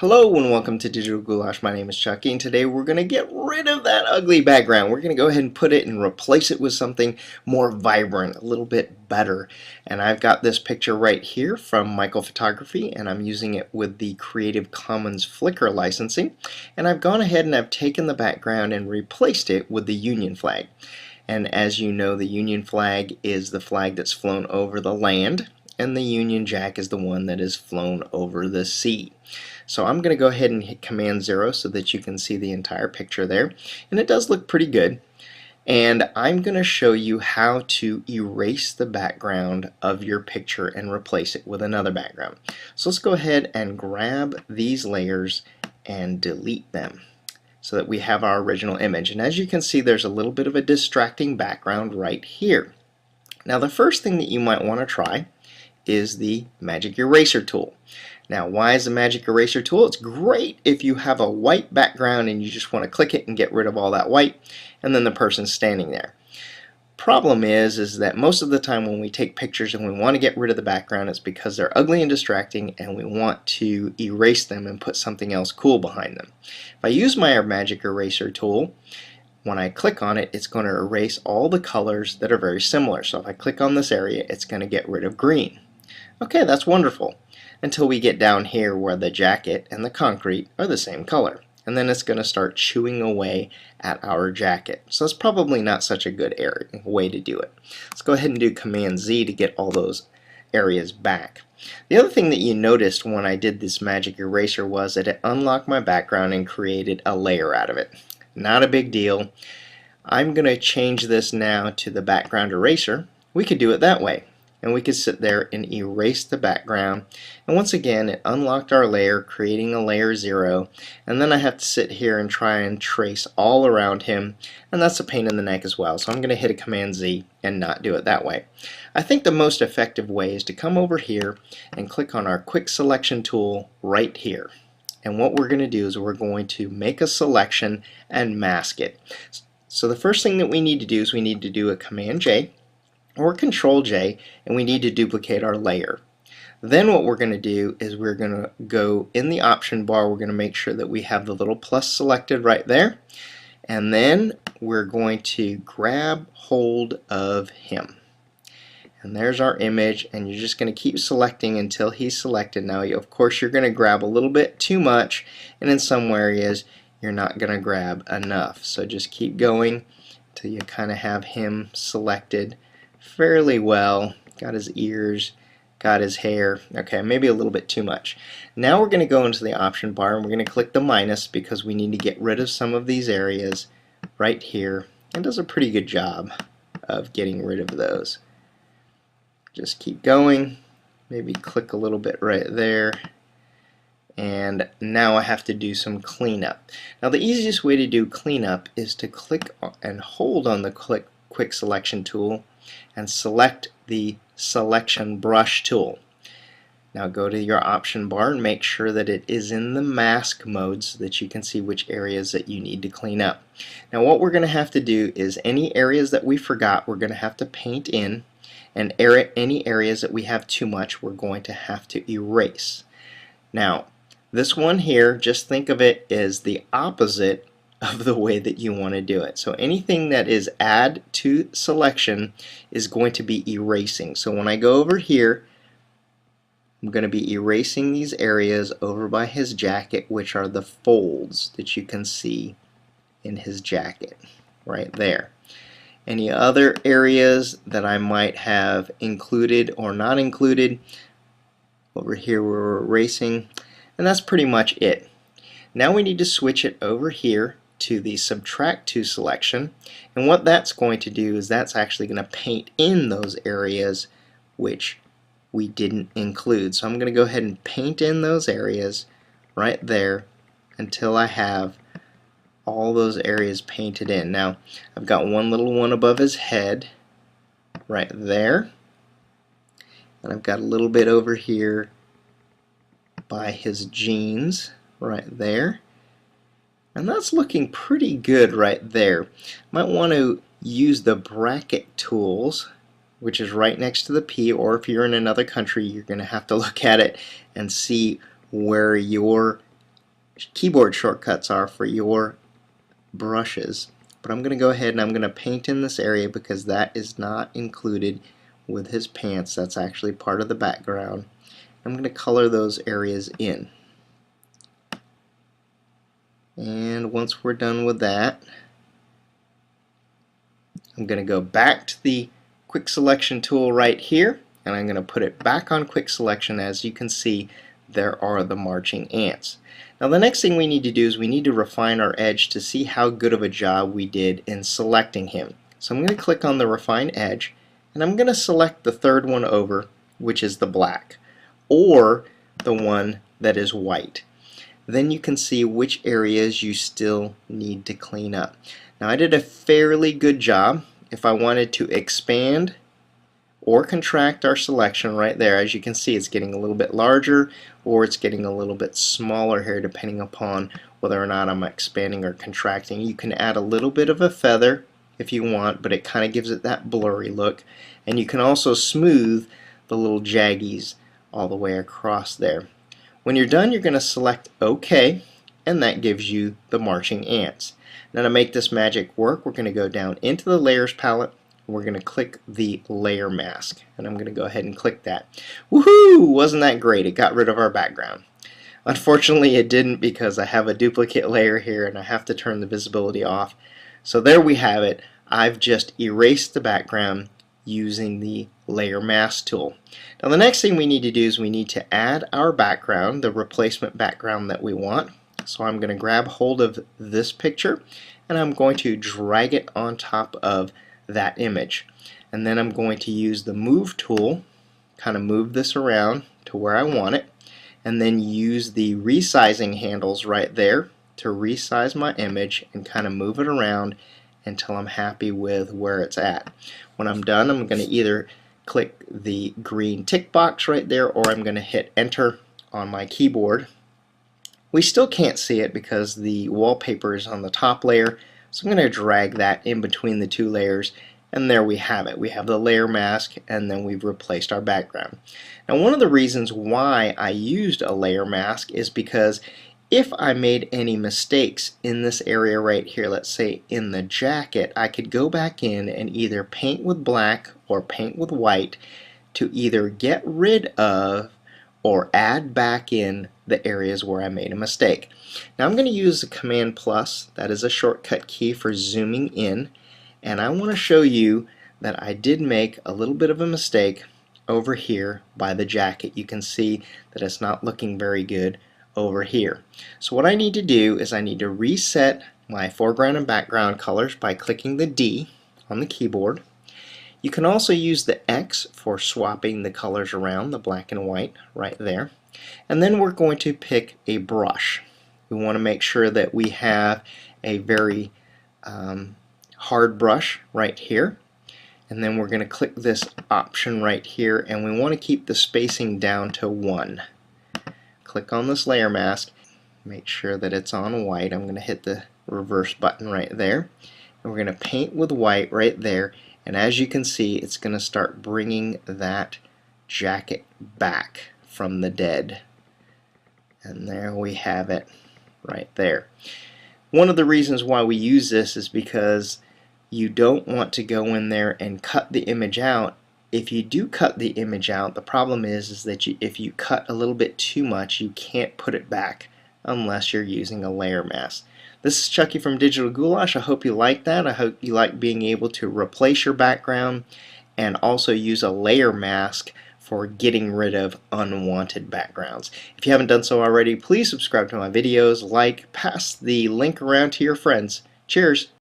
Hello and welcome to Digital Goulash. My name is Chucky and today we're going to get rid of that ugly background. We're going to go ahead and put it and replace it with something more vibrant, a little bit better. And I've got this picture right here from Michael Photography and I'm using it with the Creative Commons Flickr licensing. And I've gone ahead and I've taken the background and replaced it with the Union flag. And as you know, the Union flag is the flag that's flown over the land, and the Union Jack is the one that is flown over the sea. So I'm going to go ahead and hit Command 0 so that you can see the entire picture there, and it does look pretty good. And I'm going to show you how to erase the background of your picture and replace it with another background. So let's go ahead and grab these layers and delete them so that we have our original image. And as you can see, there's a little bit of a distracting background right here. Now the first thing that you might want to try is the Magic Eraser tool. Now, why is the Magic Eraser tool? It's great if you have a white background and you just want to click it and get rid of all that white, and then the person's standing there. Problem is that most of the time when we take pictures and we want to get rid of the background, it's because they're ugly and distracting and we want to erase them and put something else cool behind them. If I use my Magic Eraser tool, when I click on it, it's going to erase all the colors that are very similar. So if I click on this area, it's going to get rid of green. Okay, that's wonderful, until we get down here where the jacket and the concrete are the same color. And then it's going to start chewing away at our jacket. So it's probably not such a good way to do it. Let's go ahead and do Command Z to get all those areas back. The other thing that you noticed when I did this Magic Eraser was that it unlocked my background and created a layer out of it. Not a big deal. I'm going to change this now to the background eraser. We could do it that way, and we could sit there and erase the background, and once again it unlocked our layer, creating a layer 0, and then I have to sit here and try and trace all around him, and that's a pain in the neck as well. So I'm going to hit a Command Z and not do it that way. I think the most effective way is to come over here and click on our quick selection tool right here. And what we're going to do is we're going to make a selection and mask it. So the first thing that we need to do is we need to do a Command J or Control J, and we need to duplicate our layer. Then what we're going to do is we're going to go in the option bar, we're going to make sure that we have the little plus selected right there, and then we're going to grab hold of him. And there's our image, and you're just going to keep selecting until he's selected. Now, of course, you're going to grab a little bit too much, and in some areas you're not going to grab enough. So just keep going until you kind of have him selected fairly well. Got his ears, got his hair. Okay, maybe a little bit too much. Now we're going to go into the option bar, and we're going to click the minus because we need to get rid of some of these areas right here. It does a pretty good job of getting rid of those. Just keep going, maybe click a little bit right there, and now I have to do some cleanup. Now the easiest way to do cleanup is to click and hold on the quick selection tool and select the selection brush tool. Now go to your option bar and make sure that it is in the mask mode so that you can see which areas that you need to clean up. Now what we're going to have to do is any areas that we forgot we're going to have to paint in, and any areas that we have too much we're going to have to erase. Now this one here, just think of it as the opposite of the way that you want to do it. So anything that is add to selection is going to be erasing. So when I go over here, I'm going to be erasing these areas over by his jacket, which are the folds that you can see in his jacket right there. Any other areas that I might have included or not included, over here we're erasing, and that's pretty much it. Now we need to switch it over here to the subtract to selection, and what that's going to do is that's actually going to paint in those areas which we didn't include. So I'm going to go ahead and paint in those areas right there until I have all those areas painted in. Now I've got one little one above his head right there, and I've got a little bit over here by his jeans right there, and that's looking pretty good right there. Might want to use the bracket tools, which is right next to the P, or if you're in another country you're going to have to look at it and see where your keyboard shortcuts are for your brushes. But I'm going to go ahead and I'm going to paint in this area because that is not included with his pants. That's actually part of the background. I'm going to color those areas in. And once we're done with that, I'm going to go back to the quick selection tool right here, and I'm going to put it back on quick selection. As you can see, there are the marching ants. Now the next thing we need to do is we need to refine our edge to see how good of a job we did in selecting him. So I'm going to click on the refine edge, and I'm going to select the third one over, which is the black, or the one that is white. Then you can see which areas you still need to clean up. Now I did a fairly good job. If I wanted to expand or contract our selection right there, as you can see, it's getting a little bit larger or it's getting a little bit smaller here depending upon whether or not I'm expanding or contracting. You can add a little bit of a feather if you want, but it kind of gives it that blurry look. And you can also smooth the little jaggies all the way across there. When you're done, you're going to select OK, and that gives you the marching ants. Now to make this magic work, we're going to go down into the layers palette. We're going to click the layer mask, and I'm going to go ahead and click that. Woohoo! Wasn't that great? It got rid of our background. Unfortunately it didn't, because I have a duplicate layer here and I have to turn the visibility off. So there we have it. I've just erased the background using the layer mask tool. Now the next thing we need to do is we need to add our background, the replacement background that we want. So I'm going to grab hold of this picture and I'm going to drag it on top of that image. And then I'm going to use the move tool, kind of move this around to where I want it, and then use the resizing handles right there to resize my image and kind of move it around until I'm happy with where it's at. When I'm done, I'm going to either click the green tick box right there, or I'm going to hit enter on my keyboard. We still can't see it because the wallpaper is on the top layer, so I'm going to drag that in between the two layers, and there we have it. We have the layer mask, and then we've replaced our background. Now one of the reasons why I used a layer mask is because if I made any mistakes in this area right here, let's say in the jacket, I could go back in and either paint with black or paint with white to either get rid of or add back in the areas where I made a mistake. Now I'm going to use the Command plus, that is a shortcut key for zooming in, and I want to show you that I did make a little bit of a mistake over here by the jacket. You can see that it's not looking very good over here. So what I need to do is I need to reset my foreground and background colors by clicking the D on the keyboard. You can also use the X for swapping the colors around, the black and white right there. And then we're going to pick a brush. We want to make sure that we have a very hard brush right here. And then we're going to click this option right here, and we want to keep the spacing down to 1. Click on this layer mask, make sure that it's on white. I'm going to hit the reverse button right there, and we're going to paint with white right there, and as you can see, it's going to start bringing that jacket back from the dead. And there we have it right there. One of the reasons why we use this is because you don't want to go in there and cut the image out. If you do cut the image out, the problem is that if you cut a little bit too much, you can't put it back unless you're using a layer mask. This is Chucky from Digital Goulash. I hope you like that. I hope you like being able to replace your background and also use a layer mask for getting rid of unwanted backgrounds. If you haven't done so already, please subscribe to my videos, like, pass the link around to your friends. Cheers!